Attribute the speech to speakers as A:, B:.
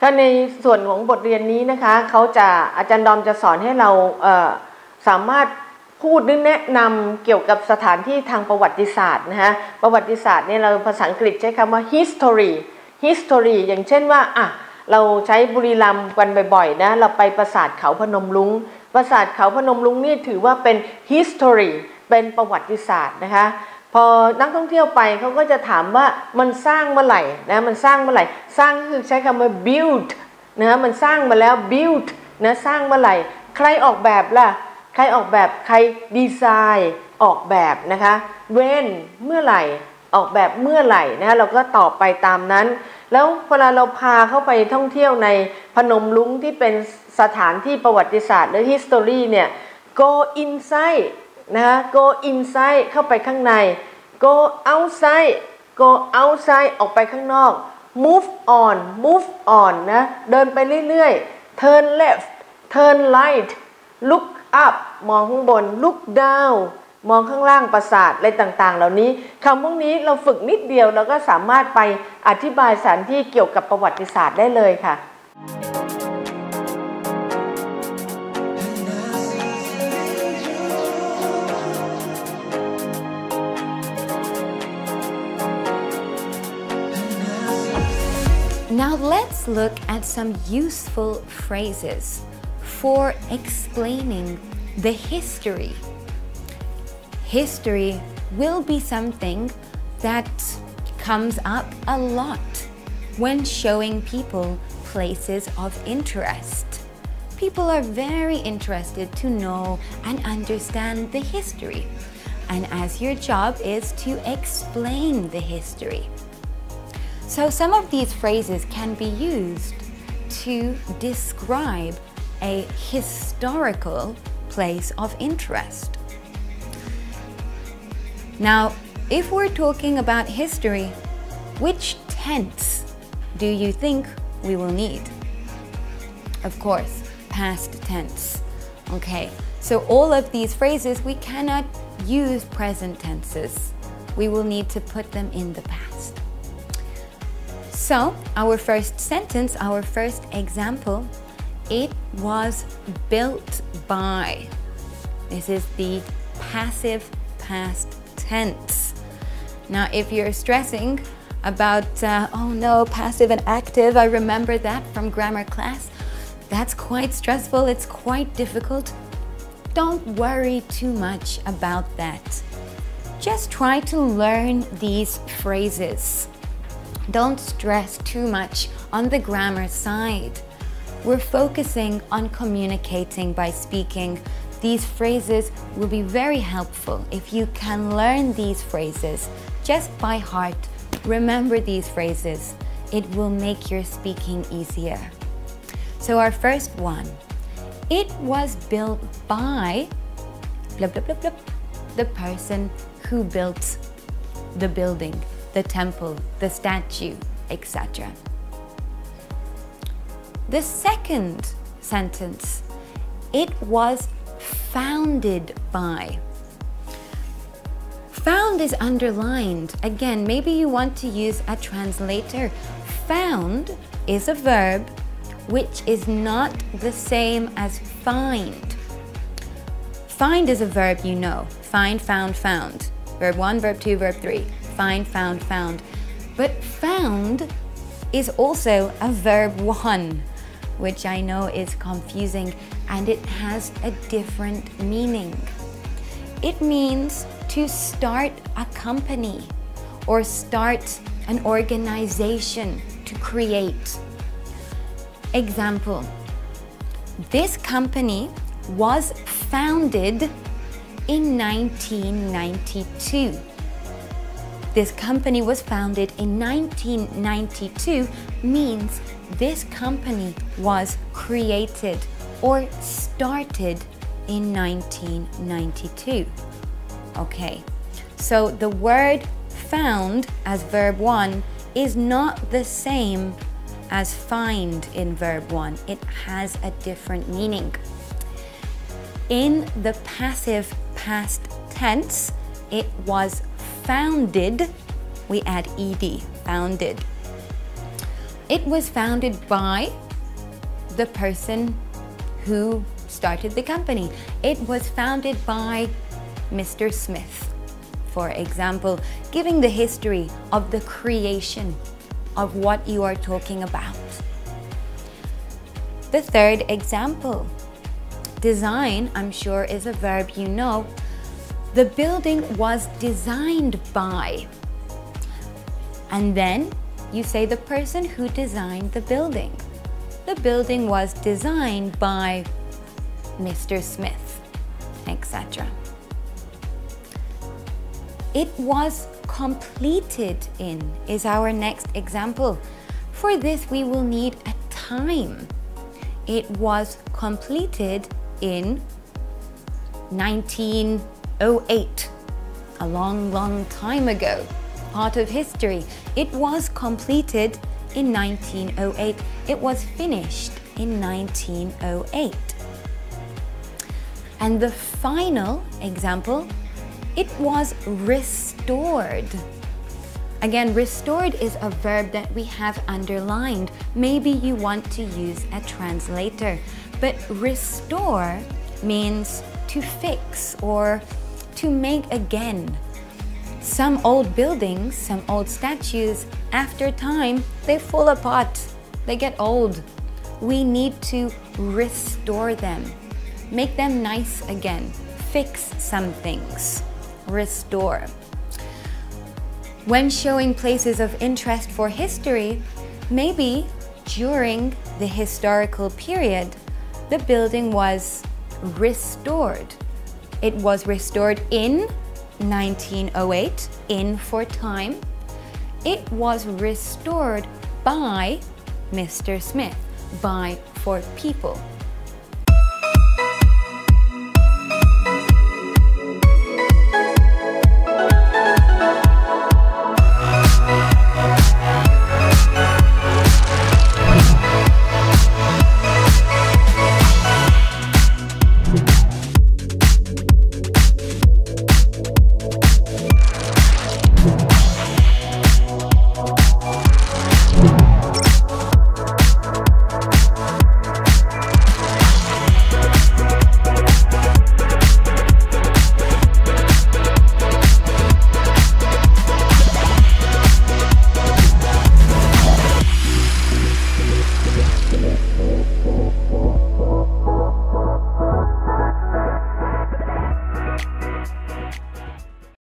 A: ถ้าในส่วนของบทเรียนนี้นะคะอาจารย์ดอมจะสอนให้เราสามารถพูดหรือแนะนำเกี่ยวกับสถานที่ทางประวัติศาสตร์นะคะประวัติศาสตร์เนี่ยเราภาษาอังกฤษใช้คำว่า history อย่างเช่นว่าเราใช้บุรีรัมย์กันบ่อยๆนะเราไปปราสาทเขาพนมรุ้งปราสาทเขาพนมรุ้งนี่ถือว่าเป็น history เป็นประวัติศาสตร์นะคะพอนักท่องเที่ยวไปเขาก็จะถามว่ามันสร้างเมื่อไหร่นะมันสร้างเมื่อไหร่สร้างคือใช้คำว่า build นะมันสร้างมาแล้ว build นะสร้างเมื่อไหร่ใครออกแบบล่ะใครออกแบบใครดีไซน์ออกแบบนะคะ when เมื่อไหร่ออกแบบเมื่อไหร่นะคะเราก็ตอบไปตามนั้นแล้วเวลาเราพาเข้าไปท่องเที่ยวในพนมรุ้งที่เป็นสถานที่ประวัติศาสตร์หรือ history เนี่ย go inside นะคะ go inside เข้าไปข้างใน go outside ออกไปข้างนอก move on นะเดินไปเรื่อยๆ turn left turn right look up มองข้างบน look down มองข้างล่างปราสาทอะไรต่างๆเหล่านี้คำพวกนี้เราฝึกนิดเดียวเราก็สามารถไปอธิบายสถานที่เกี่ยวกับประวัติศาสตร์ได้เลยค่ะ
B: Now let's look at some useful phrases for explaining the history. History will be something that comes up a lot when showing people places of interest. People are very interested to know and understand the history, and as your job is to explain the history. So some of these phrases can be used to describe a historical place of interest. Now, if we're talking about history, which tense do you think we will need? Of course, past tense. Okay, so all of these phrases, we cannot use present tenses. We will need to put them in the past. So, our first sentence, our first example, it was built by. This is the passive past tense. Now, if you're stressing about, oh no, passive and active, I remember that from grammar class. That's quite stressful, it's quite difficult. Don't worry too much about that. Just try to learn these phrases. Don't stress too much on the grammar side. We're focusing on communicating by speaking. These phrases will be very helpful if you can learn these phrases just by heart. Remember these phrases. It will make your speaking easier. So our first one, it was built by blah, blah, blah, blah, the person who built the building, the temple, the statue, etc. The second sentence, it was founded by. Found is underlined. Again, maybe you want to use a translator. Found is a verb which is not the same as find. Find is a verb you know. Find, found, found. Verb 1, verb 2, verb 3. Find, found, found. But found is also a verb 1, which I know is confusing, and it has a different meaning. It means to start a company or start an organization, to create. Example, this company was founded in 1992. This company was founded in 1992 means this company was created or started in 1992. Okay, so the word found as verb 1 is not the same as find in verb 1. It has a different meaning. In the passive past tense, it was founded, we add ed, founded. It was founded by the person who started the company. It was founded by Mr. Smith. For example, giving the history of the creation of what you are talking about. The third example, design, I'm sure is a verb you know. The building was designed by. And then you say the person who designed the building. The building was designed by Mr. Smith, etc. It was completed in is our next example. For this, we will need a time. It was completed in 1908, a long time ago, part of history. It was completed in 1908. It was finished in 1908. And the final example, it was restored. Again, restored is a verb that we have underlined. Maybe you want to use a translator, but restore means to fix or to make again. Some old buildings, some old statues, after time, they fall apart. They get old. We need to restore them. Make them nice again. Fix some things. Restore. When showing places of interest for history, maybe during the historical period, the building was restored. It was restored in 1908, in for time. It was restored by Mr. Smith, by for people.